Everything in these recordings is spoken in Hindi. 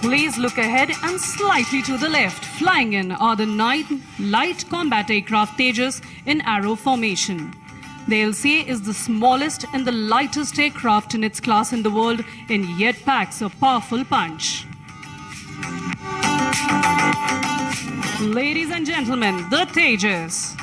Please look ahead and slightly to the left. Flying in are the 9 light combat aircraft Tejas in arrow formation. The LCA is the smallest and the lightest aircraft in its class in the world and yet packs a powerful punch. Ladies and gentlemen, the Tejas.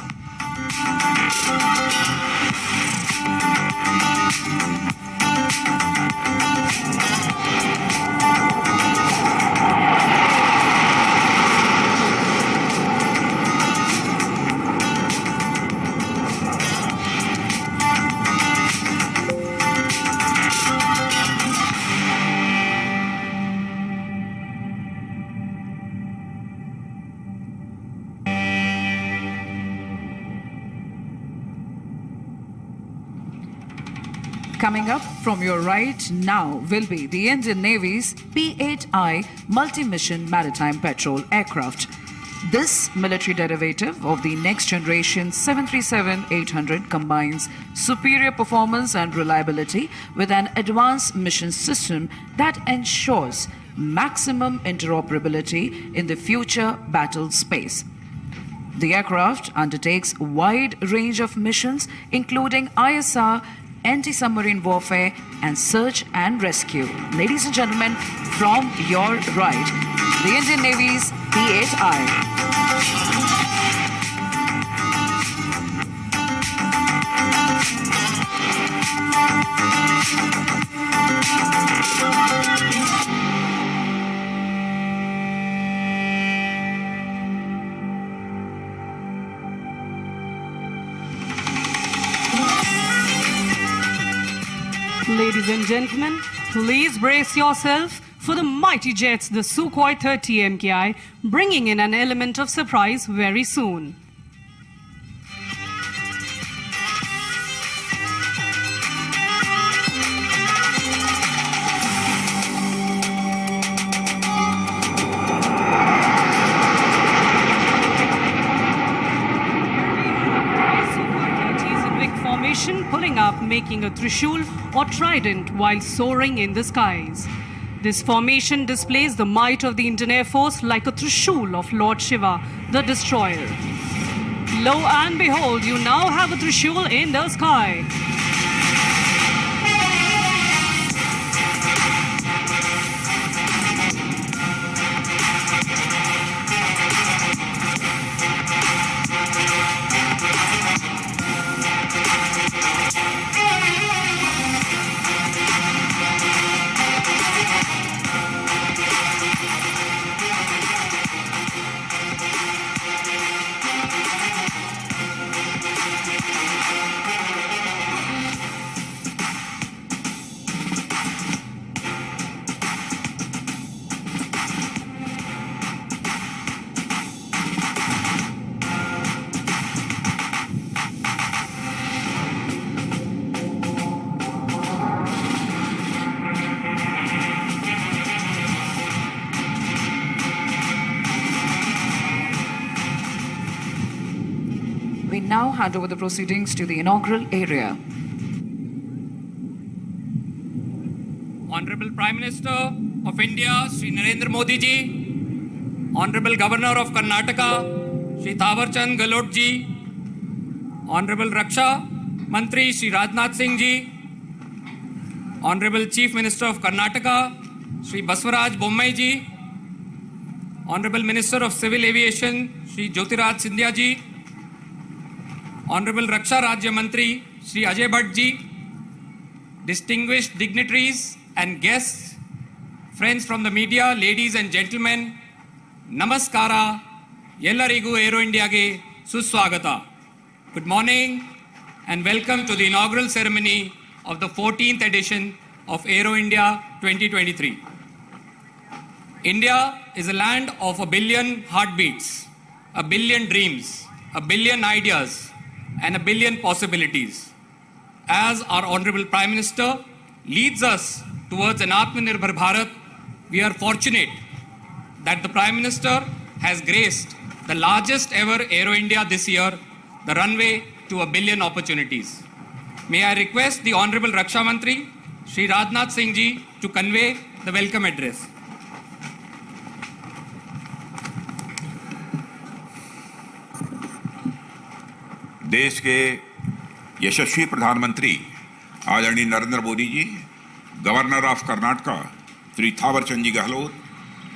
Coming up from your right now will be the Indian Navy's P-8I multi-mission maritime patrol aircraft. This military derivative of the next generation 737-800 combines superior performance and reliability with an advanced mission system that ensures maximum interoperability in the future battle space. The aircraft undertakes a wide range of missions including ISR, anti-submarine warfare and search and rescue. Ladies and gentlemen, from your right, the Indian Navy's P-8I. Ladies and gentlemen, please brace yourself for the mighty jets, the Sukhoi 30 MKI, bringing in an element of surprise very soon. Pulling up, making a Trishul or trident while soaring in the skies. This formation displays the might of the Indian Air Force like a Trishul of Lord Shiva, the destroyer. Lo and behold, you now have a Trishul in the sky. We now hand over the proceedings to the inaugural area. Honorable Prime Minister of India, Shri Narendra Modi ji, Honorable Governor of Karnataka, Shri Thawarchand Gehlot ji, Honorable Raksha Mantri, Shri Rajnath Singh ji, Honorable Chief Minister of Karnataka, Shri Baswaraj Bommai ji, Honorable Minister of Civil Aviation, Shri Jyotiraj Scindia ji, Honorable Raksha Rajya Mantri, Shri Ajay Bhatt ji, distinguished dignitaries and guests, friends from the media, ladies and gentlemen, Namaskara, Yellarigu Aero India ge Suswagata. Good morning and welcome to the inaugural ceremony of the 14th edition of Aero India 2023. India is a land of a billion heartbeats, a billion dreams, a billion ideas, and a billion possibilities. As our Honorable Prime Minister leads us towards an Atmanirbhar Bharat, we are fortunate that the Prime Minister has graced the largest ever Aero India this year, the runway to a billion opportunities. May I request the Honorable Raksha Mantri, Shri Rajnath Singh ji, to convey the welcome address. देश के यशस्वी प्रधानमंत्री आदरणीय Narendra Modi ji, governor of Karnataka Shri Thaawarchand ji Gehlot,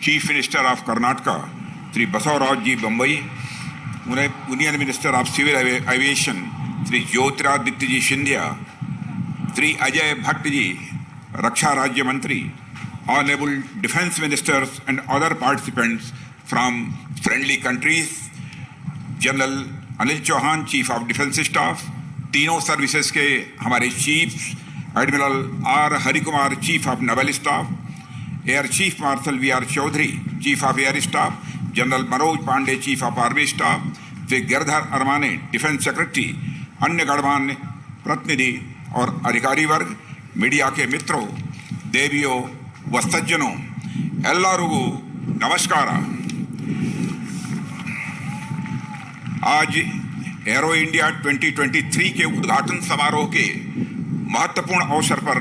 chief minister of Karnataka Shri Basavaraj ji Bommai, union minister of civil aviation Shri Jyotiraditya ji Scindia, Shri Ajay Bhatt ji रक्षा राज्य मंत्री, honourable defence ministers and other participants from friendly countries, general Anil Chauhan chief of defence staff, तीनों सर्विसेज के हमारे chiefs, admiral R Harikumar chief of naval staff, air chief marshal we are Chaudhari chief of air staff, general Manoj Pande chief of army staff, Shri Giridhar Aramane defence secretary, अन्य गणमान्य प्रतिनिधि और अधिकारी वर्ग, मीडिया के मित्रों, देवियों व सज्जनों, एल्लारुगु नमस्कार। आज एरो इंडिया 2023 के उद्घाटन समारोह के महत्वपूर्ण अवसर पर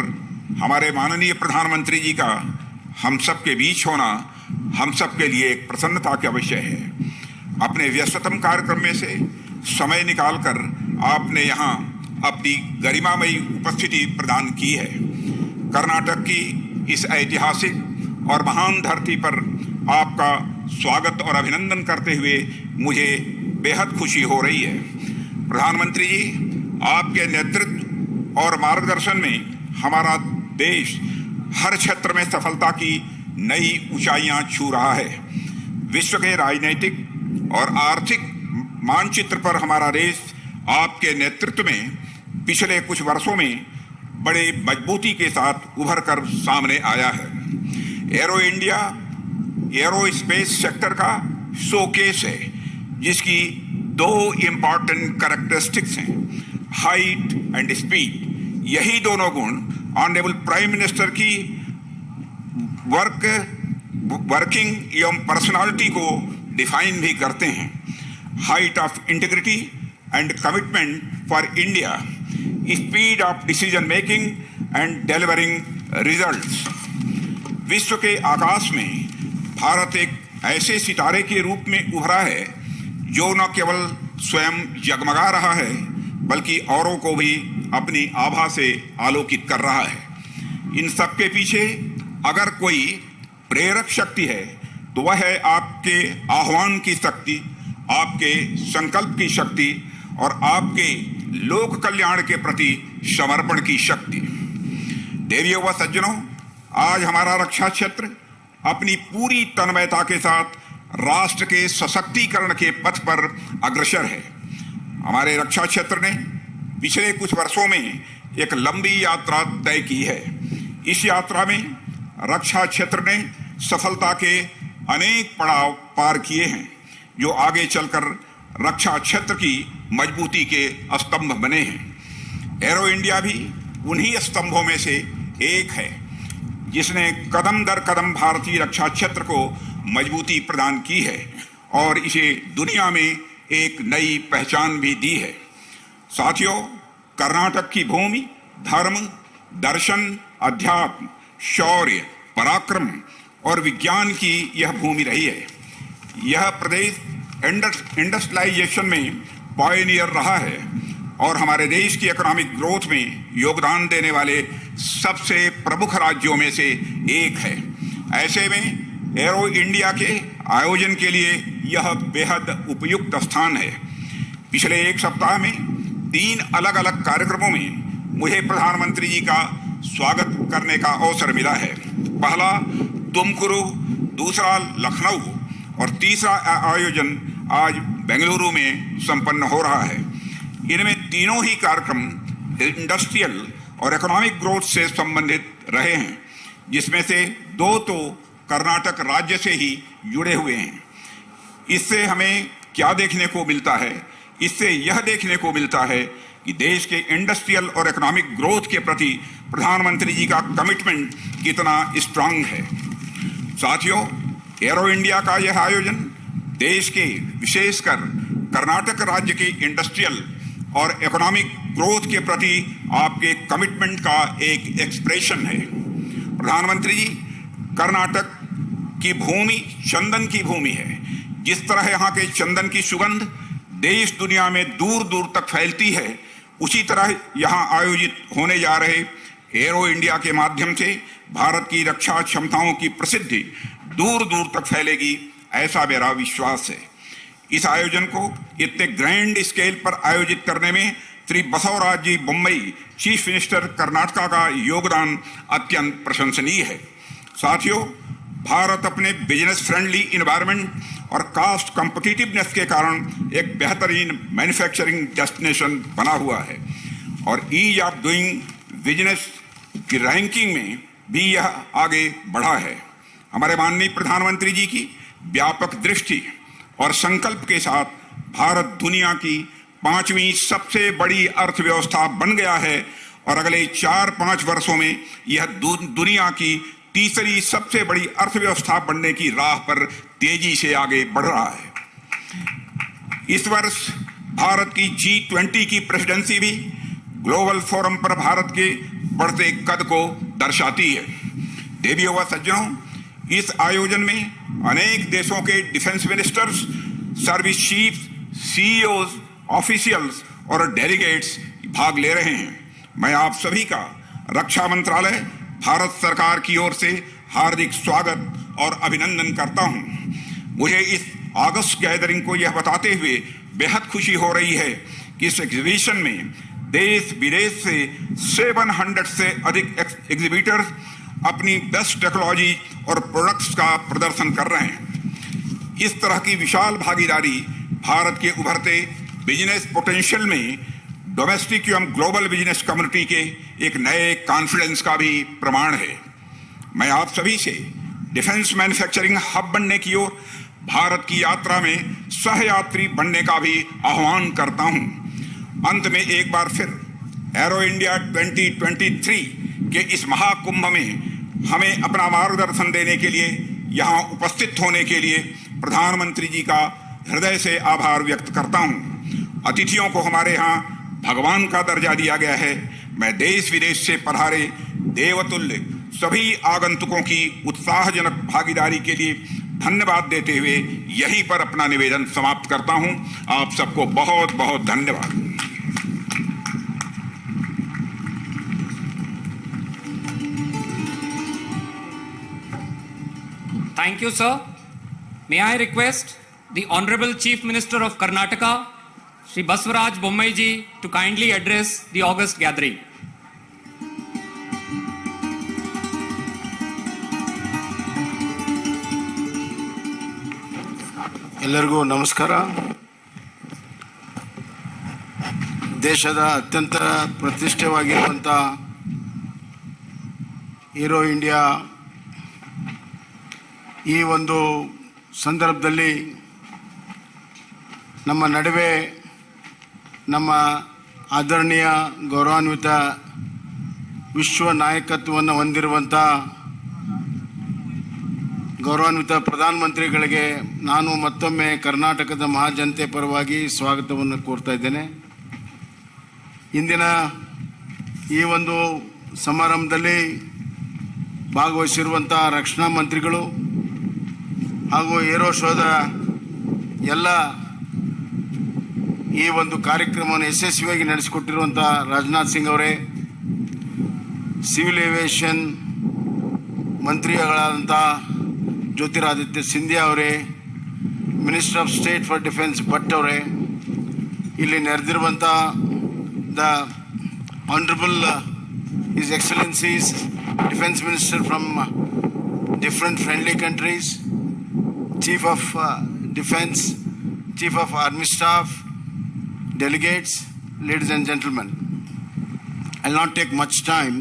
हमारे माननीय प्रधानमंत्री जी का हम सब के बीच होना हम सब के लिए एक प्रसन्नता का विषय है। अपने व्यस्ततम कार्यक्रम में से समय निकालकर आपने यहाँ अपनी गरिमामयी उपस्थिति प्रदान की है। कर्नाटक की इस ऐतिहासिक और महान धरती पर आपका स्वागत और अभिनंदन करते हुए मुझे बेहद खुशी हो रही है। प्रधानमंत्री जी, आपके नेतृत्व और मार्गदर्शन में हमारा देश हर क्षेत्र में सफलता की नई ऊंचाइयां छू रहा है। विश्व के राजनीतिक और आर्थिक मानचित्र पर हमारा देश आपके नेतृत्व में पिछले कुछ वर्षों में बड़े मजबूती के साथ उभर कर सामने आया है। Arrow India arrow space sector का शोकेस है, जिसकी दो इम्पॉर्टेंट कैरेक्टरिस्टिक्स हैं, हाइट एंड स्पीड। यही दोनों गुण ऑनरेबल प्राइम मिनिस्टर की वर्किंग एवं पर्सनालिटी को डिफाइन भी करते हैं। Height of integrity and commitment for India, speed of decision making and delivering results. विश्व के आकाश में भारत एक ऐसे सितारे के रूप में उभरा है जो न केवल स्वयं जगमगा रहा है बल्कि औरों को भी अपनी आभा से आलोकित कर रहा है। इन सब के पीछे अगर कोई प्रेरक शक्ति है तो वह है आपके आह्वान की शक्ति, आपके संकल्प की शक्ति और आपके लोक कल्याण के प्रति समर्पण की शक्ति। देवियों व सज्जनों, आज हमारा रक्षा क्षेत्र अपनी पूरी तन्मयता के साथ राष्ट्र के सशक्तिकरण के पथ पर अग्रसर है। हमारे रक्षा क्षेत्र ने पिछले कुछ वर्षों में एक लंबी यात्रा तय की है। इस यात्रा में रक्षा क्षेत्र ने सफलता के अनेक पड़ाव पार किए हैं, जो आगे चलकर रक्षा क्षेत्र की मजबूती के स्तंभ बने हैं। एरो इंडिया भी उन्हीं स्तंभों में से एक है, जिसने कदम दर कदम भारतीय रक्षा क्षेत्र को मजबूती प्रदान की है और इसे दुनिया में एक नई पहचान भी दी है। साथियों, कर्नाटक की भूमि धर्म, दर्शन, अध्यात्म, शौर्य, पराक्रम और विज्ञान की यह भूमि रही है। यह प्रदेश इंडस्ट्रियलाइजेशन में पायनियर रहा है और हमारे देश की इकोनॉमिक ग्रोथ में योगदान देने वाले सबसे प्रमुख राज्यों में से एक है। ऐसे में एरो इंडिया के आयोजन के लिए यह बेहद उपयुक्त स्थान है। पिछले एक सप्ताह में 3 अलग अलग कार्यक्रमों में मुझे प्रधानमंत्री जी का स्वागत करने का अवसर मिला है। पहला तुमकुरु, दूसरा लखनऊ और तीसरा आयोजन आज बेंगलुरु में संपन्न हो रहा है। इनमें तीनों ही कार्यक्रम इंडस्ट्रियल और इकोनॉमिक ग्रोथ से संबंधित रहे हैं, जिसमें से 2 तो कर्नाटक राज्य से ही जुड़े हुए हैं। इससे हमें क्या देखने को मिलता है? इससे यह देखने को मिलता है कि देश के इंडस्ट्रियल और इकोनॉमिक ग्रोथ के प्रति प्रधानमंत्री जी का कमिटमेंट कितना स्ट्रांग है। साथियों, एरो इंडिया का यह आयोजन देश के, विशेषकर कर्नाटक राज्य के इंडस्ट्रियल और इकोनॉमिक ग्रोथ के प्रति आपके कमिटमेंट का एक एक्सप्रेशन है। प्रधानमंत्री जी, कर्नाटक की भूमि चंदन की भूमि है। जिस तरह यहाँ के चंदन की सुगंध देश दुनिया में दूर दूर तक फैलती है, उसी तरह यहाँ आयोजित होने जा रहे एरो इंडिया के माध्यम से भारत की रक्षा क्षमताओं की प्रसिद्धि दूर दूर तक फैलेगी, ऐसा मेरा विश्वास है। इस आयोजन को इतने ग्रैंड स्केल पर आयोजित करने में श्री बसवराज जी बोम्मई, चीफ मिनिस्टर कर्नाटका का योगदान अत्यंत प्रशंसनीय है। साथियों, भारत अपने बिजनेस फ्रेंडली इन्वायरमेंट और कास्ट कॉम्पिटिटिवनेस के कारण एक बेहतरीन मैन्युफैक्चरिंग डेस्टिनेशन बना हुआ है और ईज ऑफ डूइंग बिजनेस की रैंकिंग में भी यह आगे बढ़ा है। हमारे माननीय प्रधानमंत्री जी की व्यापक दृष्टि और संकल्प के साथ भारत दुनिया की 5वीं सबसे बड़ी अर्थव्यवस्था बन गया है और अगले 4-5 वर्षों में यह दुनिया की तीसरी सबसे बड़ी अर्थव्यवस्था बनने की राह पर तेजी से आगे बढ़ रहा है। इस वर्ष भारत की G20 की प्रेसिडेंसी भी ग्लोबल फोरम पर भारत के बढ़ते कद को दर्शाती है। देवियों व सज्जनों, इस आयोजन में अनेक देशों के defence ministers, service chiefs, CEOs, officials और डेलीगेट्स भाग ले रहे हैं। मैं आप सभी का रक्षा मंत्रालय, भारत सरकार की ओर से हार्दिक स्वागत और अभिनंदन करता हूं। मुझे इस अगस्त गैदरिंग को यह बताते हुए बेहद खुशी हो रही है कि इस एग्जीबिशन में देश विदेश से 700 से अधिक एग्जीबिटर्स अपनी बेस्ट टेक्नोलॉजी और प्रोडक्ट्स का प्रदर्शन कर रहे हैं। इस तरह की विशाल भागीदारी भारत के उभरते बिजनेस पोटेंशियल में डोमेस्टिक एवं ग्लोबल बिजनेस कम्युनिटी के एक नए कॉन्फिडेंस का भी प्रमाण है। मैं आप सभी से डिफेंस मैन्युफैक्चरिंग हब बनने की ओर भारत की यात्रा में सहयात्री बनने का भी आह्वान करता हूं। अंत में एक बार फिर एरो इंडिया 2023 के इस महाकुंभ में हमें अपना मार्गदर्शन देने के लिए, यहाँ उपस्थित होने के लिए प्रधानमंत्री जी का हृदय से आभार व्यक्त करता हूँ। अतिथियों को हमारे यहाँ भगवान का दर्जा दिया गया है। मैं देश विदेश से पधारे देवतुल्य सभी आगंतुकों की उत्साहजनक भागीदारी के लिए धन्यवाद देते हुए यहीं पर अपना निवेदन समाप्त करता हूँ। आप सबको बहुत बहुत धन्यवाद। Thank you, sir. May I request the Honorable Chief Minister of Karnataka, Shri Baswaraj Bommai ji, to kindly address the August gathering. ಎಲ್ಲರಿಗೂ ನಮಸ್ಕಾರ. ದೇಶದ ಅತ್ಯಂತ ಪ್ರತಿಷ್ಠೆವಾಗಿರುವಂಥ ಏರೋ ಇಂಡಿಯಾ ಈ ಒಂದು ಸಂದರ್ಭದಲ್ಲಿ ನಮ್ಮ ನಡುವೆ ನಮ್ಮ ಆದರಣೀಯ ಗೌರವಾನ್ವಿತ ವಿಶ್ವ ನಾಯಕತ್ವವನ್ನು ಹೊಂದಿರುವಂಥ ಗೌರವಾನ್ವಿತ ಪ್ರಧಾನಮಂತ್ರಿಗಳಿಗೆ ನಾನು ಮತ್ತೊಮ್ಮೆ ಕರ್ನಾಟಕದ ಮಹಾಜನತೆ ಪರವಾಗಿ ಸ್ವಾಗತವನ್ನು ಕೋರ್ತಾ ಇದ್ದೇನೆ. ಇಂದಿನ ಈ ಒಂದು ಸಮಾರಂಭದಲ್ಲಿ ಭಾಗವಹಿಸಿರುವಂಥ ರಕ್ಷಣಾ ಮಂತ್ರಿಗಳು ಹಾಗೂ ಏರೋ ಶೋದ ಎಲ್ಲ ಈ ಒಂದು ಕಾರ್ಯಕ್ರಮವನ್ನು ಯಶಸ್ವಿಯಾಗಿ ನಡೆಸಿಕೊಟ್ಟಿರುವಂಥ ರಾಜನಾಥ್ ಸಿಂಗ್ ಅವರೇ, ಸಿವಿಲ್ ಏವಿಯೇಷನ್ ಮಂತ್ರಿಗಳಾದಂಥ ಜ್ಯೋತಿರಾದಿತ್ಯ ಸಿಂಧಿಯಾ ಅವರೇ, minister of state for defence Bhatt ಅವರೇ, ಇಲ್ಲಿ ನೆರೆದಿರುವಂಥ the honourable his excellencies defence minister from different friendly countries, chief of defence, chief of army staff, delegates, ladies and gentlemen, I'll not take much time.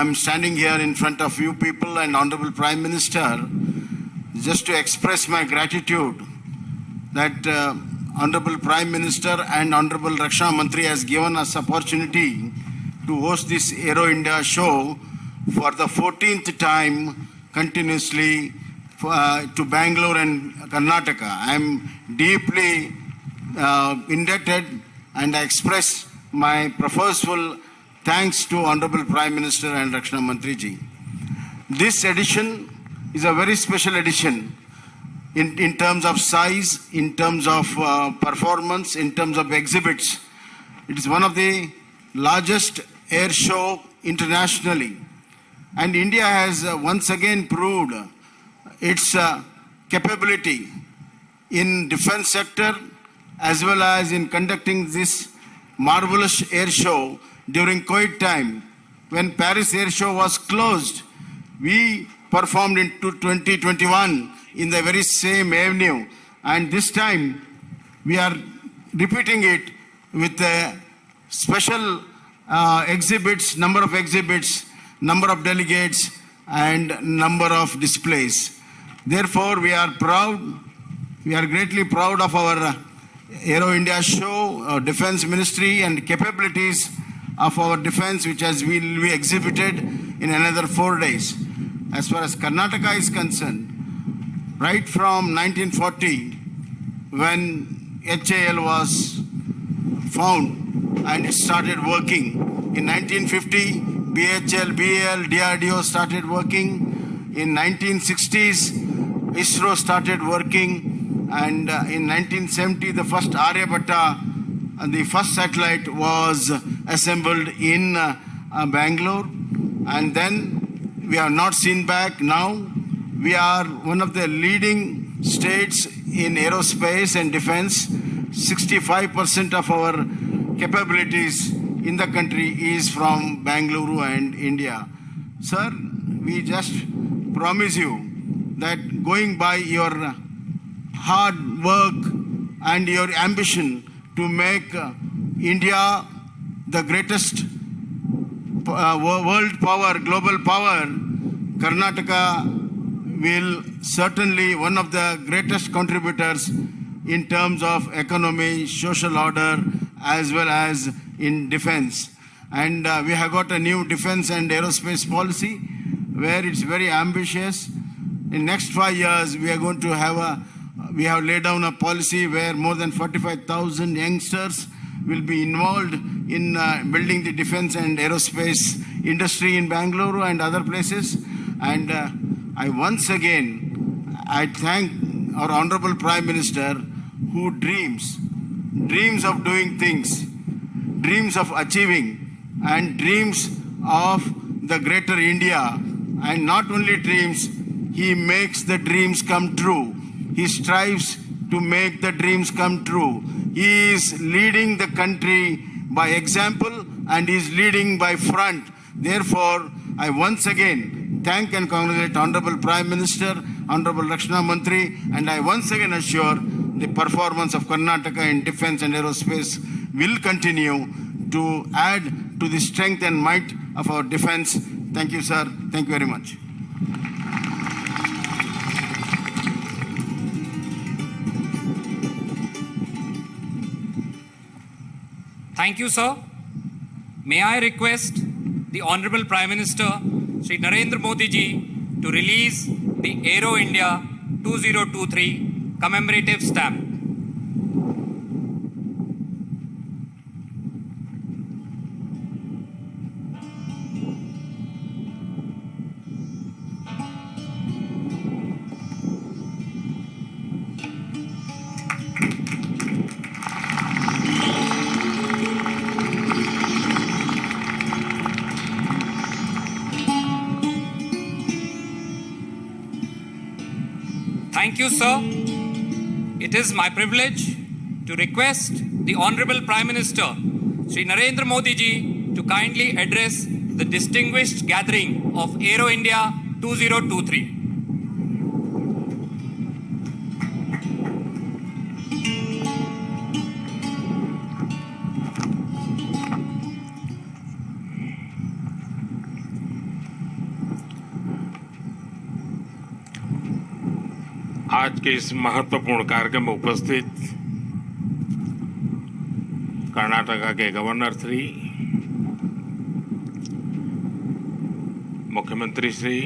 I'm standing here in front of you people and Honorable Prime Minister just to express my gratitude that Honorable Prime Minister and Honorable Rakshana Mantri has given us opportunity to host this Aero India show for the 14th time continuously to Bangalore and Karnataka. I'm deeply indebted and I express my profuseful thanks to Honorable Prime Minister and Rakshana Mantri ji. This edition is a very special edition. in terms of size, in terms of performance, in terms of exhibits. It is one of the largest air show internationally. And India has once again proved its capability in defense sector as well as in conducting this marvelous air show during COVID time. When Paris Air Show was closed, we performed in 2021 in the very same avenue. And this time, we are repeating it with special exhibits, number of delegates, and number of displays. Therefore, we are greatly proud of our Aero India show, our defense ministry, and capabilities of our defense, which will be exhibited in another 4 days. As far as Karnataka is concerned, right from 1940, when HAL was found and it started working, in 1950, BHL, BAL, DRDO started working. In 1960s, ISRO started working, and in 1970, the first Aryabhatta, the first satellite was assembled in Bangalore, and then we are not seen back. Now we are one of the leading states in aerospace and defense. 65% of our capabilities in the country is from Bangalore and India. Sir, we just promise you that going by your hard work and your ambition to make India the greatest world power, global power, Karnataka will certainly one of the greatest contributors in terms of economy, social order, as well as in defense. And we have got a new defense and aerospace policy where it's very ambitious. In next 5 years, we have laid down a policy where more than 45,000 youngsters will be involved in building the defense and aerospace industry in Bangalore and other places. And I thank our Honorable Prime Minister who dreams of doing things, dreams of achieving, and dreams of the greater India. And not only dreams, he makes the dreams come true. He strives to make the dreams come true. He is leading the country by example and is leading by front. Therefore, I once again thank and congratulate Honorable Prime Minister, Honorable Rakshana Mantri, and I once again assure the performance of Karnataka in defense and aerospace will continue to add to the strength and might of our defense. Thank you, sir. Thank you very much. Thank you, sir. May I request the Honorable Prime Minister, Shri Narendra Modi ji, to release the Aero India 2023 commemorative stamp. Thank you, sir. It is my privilege to request the Honorable Prime Minister, Shri Narendra Modi ji, to kindly address the distinguished gathering of Aero India 2023. आज के इस महत्वपूर्ण कार्यक्रम में उपस्थित कर्नाटका के गवर्नर श्री, मुख्यमंत्री श्री,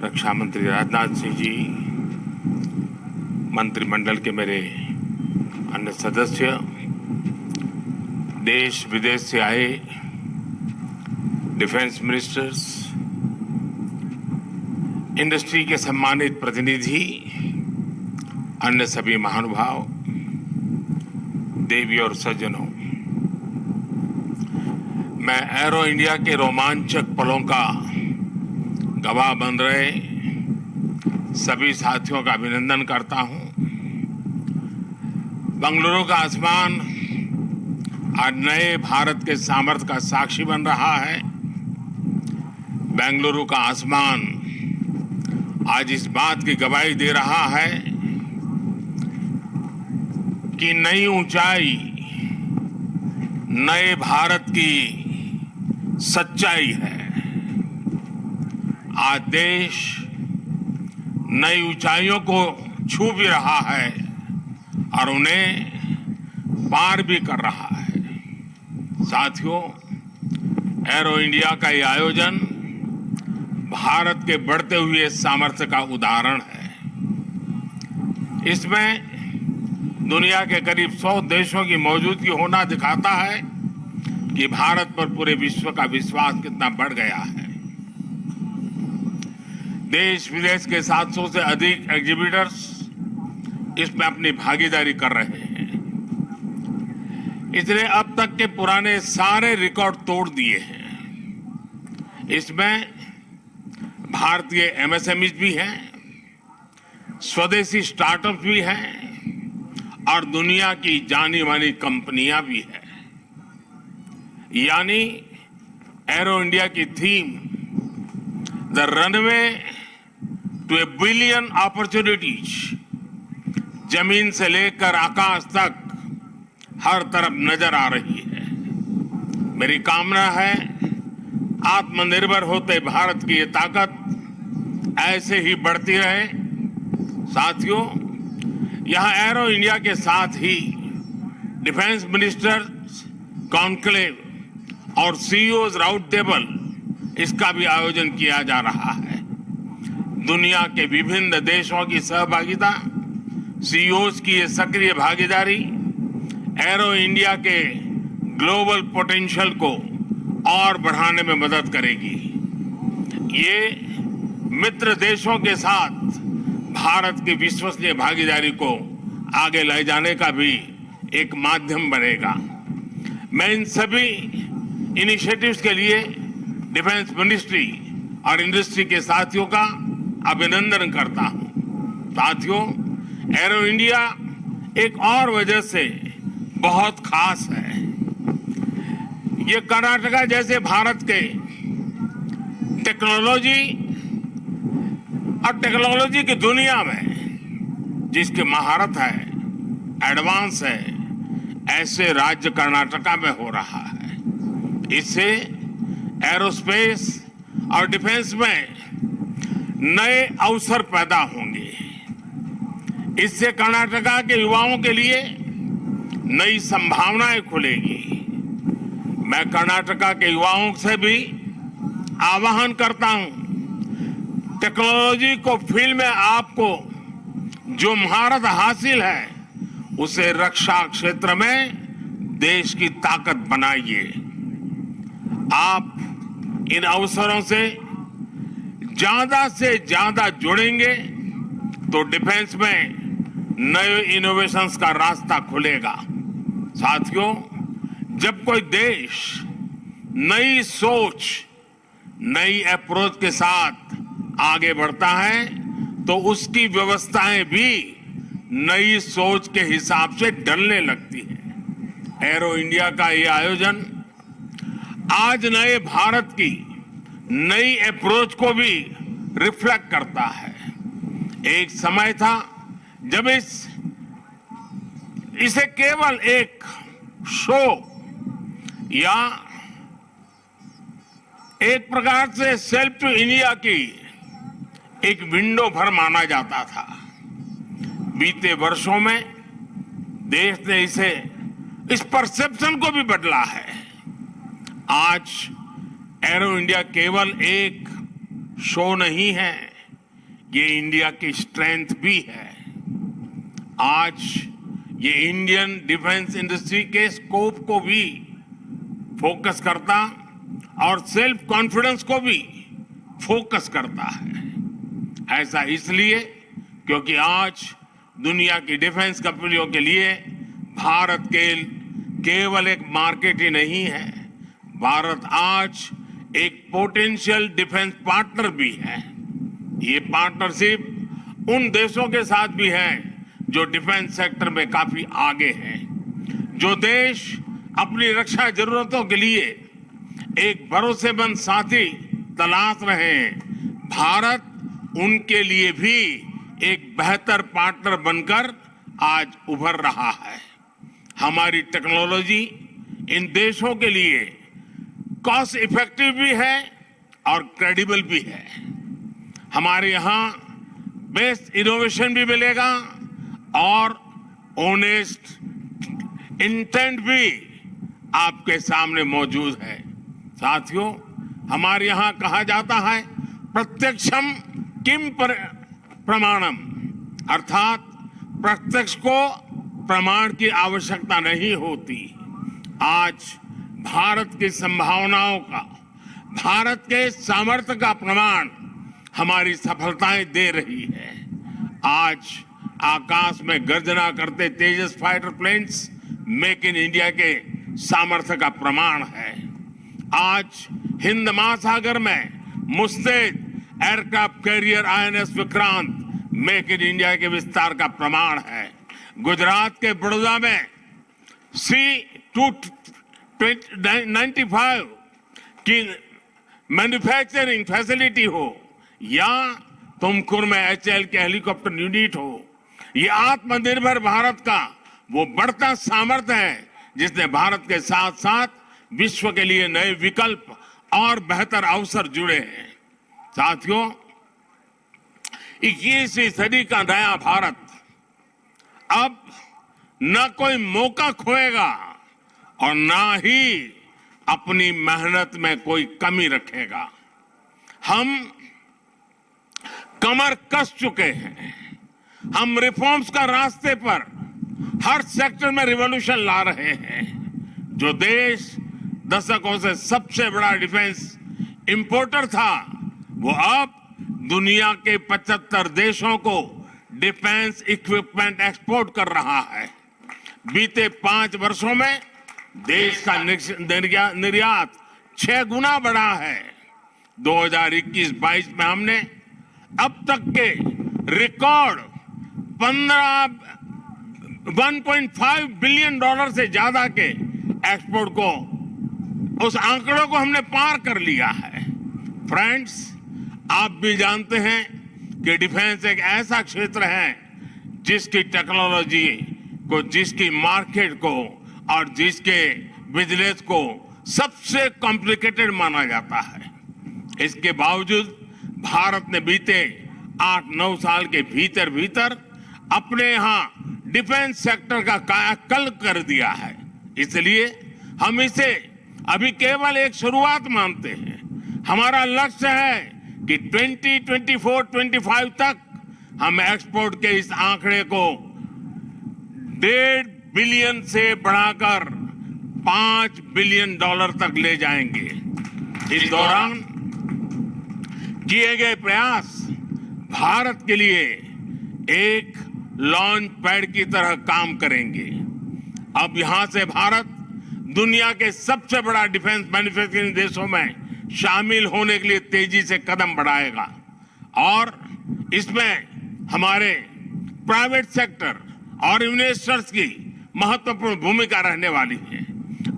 रक्षा मंत्री राजनाथ सिंह जी, मंत्रिमंडल के मेरे अन्य सदस्य, देश विदेश से आए डिफेंस मिनिस्टर्स, इंडस्ट्री के सम्मानित प्रतिनिधि, अन्य सभी महानुभाव, देवी और सज्जनों, मैं एरो इंडिया के रोमांचक पलों का गवाह बन रहे सभी साथियों का अभिनंदन करता हूं। बेंगलुरु का आसमान आज नए भारत के सामर्थ्य का साक्षी बन रहा है। बेंगलुरु का आसमान आज इस बात की गवाही दे रहा है कि नई ऊंचाई नए भारत की सच्चाई है। आज देश नई ऊंचाइयों को छू भी रहा है और उन्हें पार भी कर रहा है। साथियों, एरो इंडिया का ये आयोजन भारत के बढ़ते हुए सामर्थ्य का उदाहरण है। इसमें दुनिया के करीब 100 देशों की मौजूदगी होना दिखाता है कि भारत पर पूरे विश्व का विश्वास कितना बढ़ गया है। देश विदेश के 700 से अधिक एग्जीबिटर्स इसमें अपनी भागीदारी कर रहे हैं। इसने अब तक के पुराने सारे रिकॉर्ड तोड़ दिए हैं। इसमें भारतीय एमएसएमईज भी हैं, स्वदेशी स्टार्टअप भी हैं और दुनिया की जानी मानी कंपनियां भी हैं। यानी एरो इंडिया की theme the runway to a billion opportunities, जमीन से लेकर आकाश तक हर तरफ नजर आ रही है। मेरी कामना है आत्मनिर्भर होते भारत की ये ताकत ऐसे ही बढ़ती रहे। साथियों, यहां एरो इंडिया के साथ ही डिफेंस मिनिस्टर्स कॉन्क्लेव और सीईओज राउंड टेबल, इसका भी आयोजन किया जा रहा है। दुनिया के विभिन्न देशों की सहभागिता, सीईओज की ये सक्रिय भागीदारी एरो इंडिया के ग्लोबल पोटेंशियल को और बढ़ाने में मदद करेगी। ये मित्र देशों के साथ भारत की विश्वसनीय भागीदारी को आगे ले जाने का भी एक माध्यम बनेगा। मैं इन सभी इनिशिएटिव्स के लिए डिफेंस मिनिस्ट्री और इंडस्ट्री के साथियों का अभिनंदन करता हूं। साथियों, एरो इंडिया एक और वजह से बहुत खास है। ये कर्नाटका जैसे भारत के टेक्नोलॉजी और टेक्नोलॉजी की दुनिया में जिसकी महारत है, एडवांस है, ऐसे राज्य कर्नाटका में हो रहा है। इससे एरोस्पेस और डिफेंस में नए अवसर पैदा होंगे। इससे कर्नाटका के युवाओं के लिए नई संभावनाएं खुलेगी। मैं कर्नाटका के युवाओं से भी आह्वान करता हूं, टेक्नोलॉजी को फील्ड में आपको जो महारत हासिल है उसे रक्षा क्षेत्र में देश की ताकत बनाइए। आप इन अवसरों से ज्यादा जुड़ेंगे तो डिफेंस में नए इनोवेशंस का रास्ता खुलेगा। साथियों, जब कोई देश नई सोच, नई अप्रोच के साथ आगे बढ़ता है तो उसकी व्यवस्थाएं भी नई सोच के हिसाब से ढलने लगती है। एरो इंडिया का ये आयोजन आज नए भारत की नई अप्रोच को भी रिफ्लेक्ट करता है। एक समय था जब इसे केवल एक शो या एक प्रकार से सेल्फ टू इंडिया की एक विंडो भर माना जाता था। बीते वर्षों में देश ने इस परसेप्शन को भी बदला है। आज एरो इंडिया केवल एक शो नहीं है, ये इंडिया की स्ट्रेंथ भी है। आज ये इंडियन डिफेंस इंडस्ट्री के स्कोप को भी फोकस करता और सेल्फ कॉन्फिडेंस को भी फोकस करता है। ऐसा इसलिए क्योंकि आज दुनिया की डिफेंस कंपनियों के लिए भारत केवल एक मार्केट ही नहीं है, भारत आज एक पोटेंशियल डिफेंस पार्टनर भी है। ये पार्टनरशिप उन देशों के साथ भी है जो डिफेंस सेक्टर में काफी आगे हैं, जो देश अपनी रक्षा जरूरतों के लिए एक भरोसेमंद साथी तलाश रहे हैं। भारत उनके लिए भी एक बेहतर पार्टनर बनकर आज उभर रहा है। हमारी टेक्नोलॉजी इन देशों के लिए कॉस्ट इफेक्टिव भी है और क्रेडिबल भी है। हमारे यहाँ बेस्ट इनोवेशन भी मिलेगा और ऑनेस्ट इंटेंट भी आपके सामने मौजूद है। साथियों, हमारे यहाँ कहा जाता है प्रत्यक्षम किम प्रमाणम, अर्थात प्रत्यक्ष को प्रमाण की आवश्यकता नहीं होती। आज भारत की संभावनाओं का, भारत के सामर्थ्य का प्रमाण हमारी सफलताएं दे रही है। आज आकाश में गर्जना करते Tejas fighter planes make in India के सामर्थ्य का प्रमाण है। आज हिंद महासागर में मुस्तैद aircraft carrier INS Vikrant make in India के विस्तार का प्रमाण है। गुजरात के बड़ौदा में C-295 की मैन्युफैक्चरिंग फैसिलिटी हो या तुमकुर में HAL के हेलीकॉप्टर यूनिट हो, ये आत्मनिर्भर भारत का वो बढ़ता सामर्थ्य है जिसने भारत के साथ साथ विश्व के लिए नए विकल्प और बेहतर अवसर जुड़े हैं। साथियों, 21वीं सदी का नया भारत अब न कोई मौका खोएगा और ना ही अपनी मेहनत में कोई कमी रखेगा। हम कमर कस चुके हैं। हम रिफॉर्म्स का रास्ते पर हर सेक्टर में रिवॉल्यूशन ला रहे हैं। जो देश दशकों से सबसे बड़ा डिफेंस इंपोर्टर था, वो अब दुनिया के 75 देशों को डिफेंस इक्विपमेंट एक्सपोर्ट कर रहा है। बीते 5 वर्षों में देश का निर्यात 6 गुना बढ़ा है। 2021-22 में हमने अब तक के रिकॉर्ड 1.5 बिलियन डॉलर से ज्यादा के एक्सपोर्ट को, उस आंकड़ों को हमने पार कर लिया है। फ्रेंड्स, आप भी जानते हैं कि डिफेंस एक ऐसा क्षेत्र है जिसकी टेक्नोलॉजी को, जिसकी मार्केट को और जिसके बिजनेस को सबसे कॉम्प्लिकेटेड माना जाता है। इसके बावजूद भारत ने बीते 8-9 साल के भीतर अपने यहाँ डिफेंस सेक्टर का कायाकल्प कर दिया है। इसलिए हम इसे अभी केवल एक शुरुआत मानते हैं। हमारा लक्ष्य है कि 2024-25 तक हम एक्सपोर्ट के इस आंकड़े को 1.5 बिलियन से बढ़ाकर 5 बिलियन डॉलर तक ले जाएंगे। इस दौरान किए गए प्रयास भारत के लिए एक लॉन्च पैड की तरह काम करेंगे। अब यहां से भारत दुनिया के सबसे बड़ा डिफेंस मैन्युफैक्चरिंग देशों में शामिल होने के लिए तेजी से कदम बढ़ाएगा और इसमें हमारे प्राइवेट सेक्टर और इन्वेस्टर्स की महत्वपूर्ण भूमिका रहने वाली है।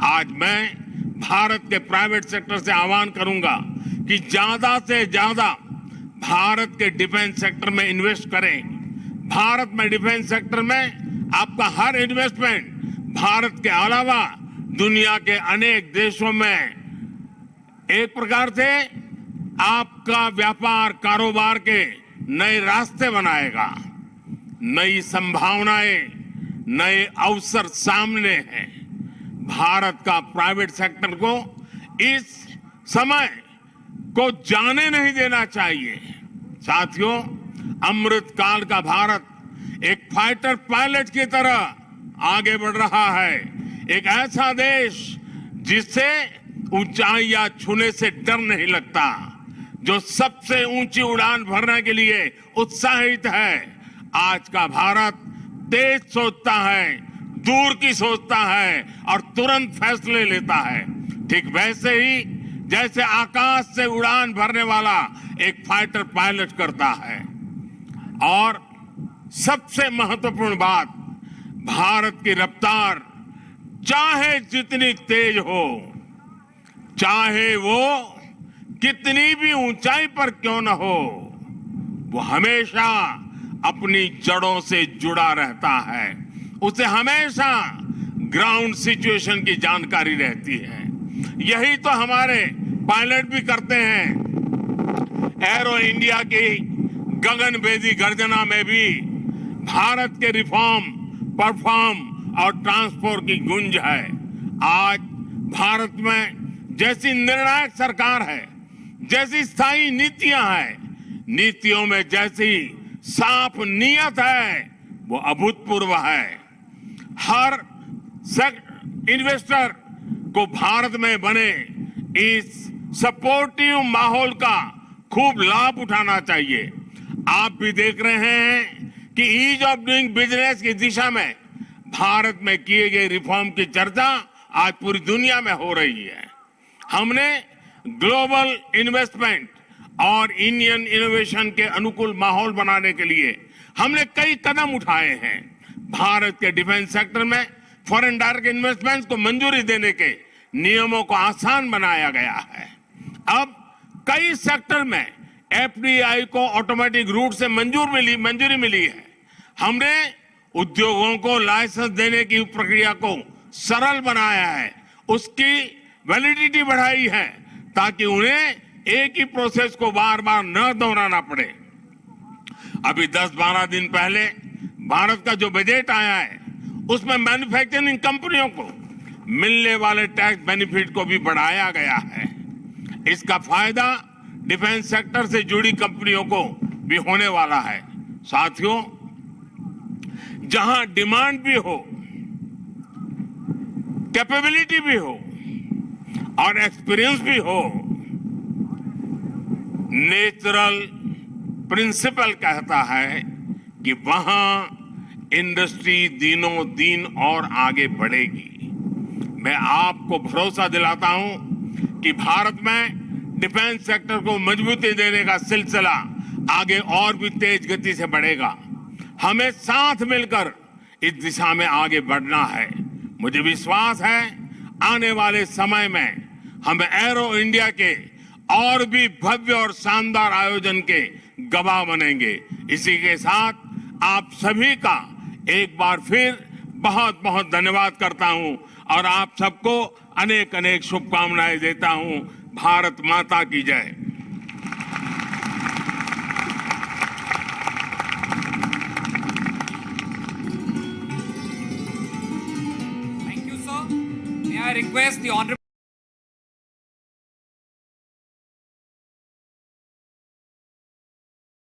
आज मैं भारत के प्राइवेट सेक्टर से आह्वान करूंगा कि ज्यादा से ज्यादा भारत के डिफेंस सेक्टर में इन्वेस्ट करें। भारत में डिफेंस सेक्टर में आपका हर इन्वेस्टमेंट भारत के अलावा दुनिया के अनेक देशों में एक प्रकार से आपका व्यापार कारोबार के नए रास्ते बनाएगा। नई संभावनाएं, नए अवसर सामने हैं। भारत का प्राइवेट सेक्टर को इस समय को जाने नहीं देना चाहिए। साथियों, अमृत काल का भारत एक फाइटर पायलट की तरह आगे बढ़ रहा है। एक ऐसा देश जिससे ऊंचाइयां छूने से डर नहीं लगता, जो सबसे ऊंची उड़ान भरने के लिए उत्साहित है। आज का भारत तेज सोचता है, दूर की सोचता है और तुरंत फैसले लेता है। ठीक वैसे ही जैसे आकाश से उड़ान भरने वाला एक फाइटर पायलट करता है। और सबसे महत्वपूर्ण बात, भारत की रफ्तार चाहे जितनी तेज हो, चाहे वो कितनी भी ऊंचाई पर क्यों न हो, वो हमेशा अपनी जड़ों से जुड़ा रहता है। उसे हमेशा ग्राउंड सिचुएशन की जानकारी रहती है। यही तो हमारे पायलट भी करते हैं। एरो इंडिया की गगनभेदी गर्जना में भी भारत के रिफॉर्म, परफॉर्म और ट्रांसपोर्ट की गूंज है। आज भारत में जैसी निर्णायक सरकार है, जैसी स्थायी नीतियां हैं, नीतियों में जैसी साफ नियत है, वो अभूतपूर्व है। हर इन्वेस्टर को भारत में बने इस सपोर्टिव माहौल का खूब लाभ उठाना चाहिए। आप भी देख रहे हैं कि ईज ऑफ डूइंग बिजनेस की दिशा में भारत में किए गए रिफॉर्म की चर्चा आज पूरी दुनिया में हो रही है। हमने ग्लोबल इन्वेस्टमेंट और इंडियन इनोवेशन के अनुकूल माहौल बनाने के लिए हमने कई कदम उठाए हैं। भारत के डिफेंस सेक्टर में फॉरेन डायरेक्ट इन्वेस्टमेंट्स को मंजूरी देने के नियमों को आसान बनाया गया है। अब कई सेक्टर में एफडीआई को ऑटोमेटिक रूट से मंजूरी मिली है। हमने उद्योगों को लाइसेंस देने की प्रक्रिया को सरल बनाया है, उसकी वैलिडिटी बढ़ाई है ताकि उन्हें एक ही प्रोसेस को बार बार न दोहराना पड़े। अभी 10-12 दिन पहले भारत का जो बजट आया है, उसमें मैन्युफैक्चरिंग कंपनियों को मिलने वाले टैक्स बेनिफिट को भी बढ़ाया गया है। इसका फायदा डिफेंस सेक्टर से जुड़ी कंपनियों को भी होने वाला है। साथियों, जहां डिमांड भी हो, कैपेबिलिटी भी हो और एक्सपीरियंस भी हो, नेचुरल प्रिंसिपल कहता है कि वहां इंडस्ट्री दिनों दिन और आगे बढ़ेगी। मैं आपको भरोसा दिलाता हूं कि भारत में डिफेंस सेक्टर को मजबूती देने का सिलसिला आगे और भी तेज गति से बढ़ेगा। हमें साथ मिलकर इस दिशा में आगे बढ़ना है। मुझे विश्वास है आने वाले समय में हम एरो इंडिया के और भी भव्य और शानदार आयोजन के गवाह बनेंगे। इसी के साथ आप सभी का एक बार फिर बहुत बहुत धन्यवाद करता हूं और आप सबको अनेक अनेक शुभकामनाएं देता हूं। भारत माता की जय। Thank you, sir. May I request the Honorable